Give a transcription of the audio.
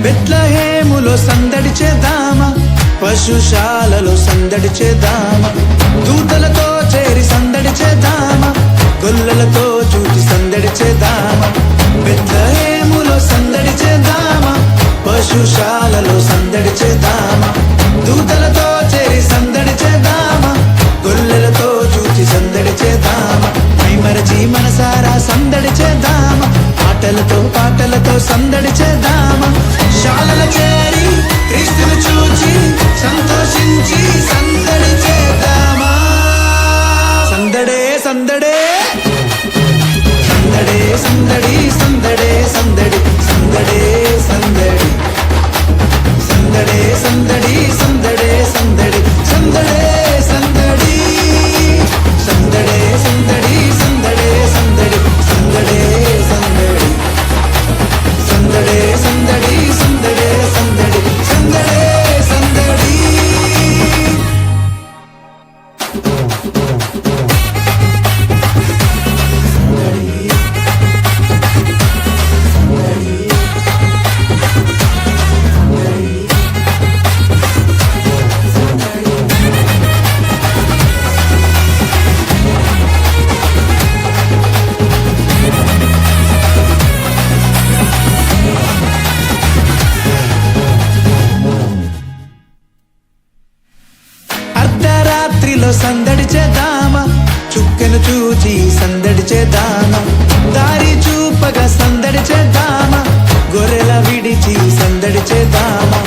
బెత్లెహేములో సందడి చేద్దామా, పశుశాలలో సందడి చేద్దామా, దూతలతో చేరి సందడి చేద్దామా, గొల్లలతో చూచి సందడి చేద్దామా. బెత్లెహేములో సందడి చేద్దామా, పశుశాలలో సందడి చేద్దామా, దూతలతో చేరి సందడి చేద్దామా, గొల్లలతో చూచి సందడి చేద్దామా. మైమరచి మనసారా సందడి చేద్దామా, పాటలతో సందడి చేద్దామా. శాలల చేరి క్రీస్తును చూచి సంతోషించి సందడి చేద్దామా. సందడే సందడే సందడే సందడి సందడే సందడి సందడే సందడి సందడే సందడి సందడే సందడి సందడే సందడి సందడే సందడి సందడే సందడి సందడే సందడి సందడే సందడి సందడే సందడి సందడే సందడి. అర్ధరాత్రిలో సందడి చేద్దామా, చుక్కను చూచి సందడి చేద్దామా, దారి చూపగా సందడి చేద్దామా, గొర్రెల విడిచి సందడి చేద్దామా.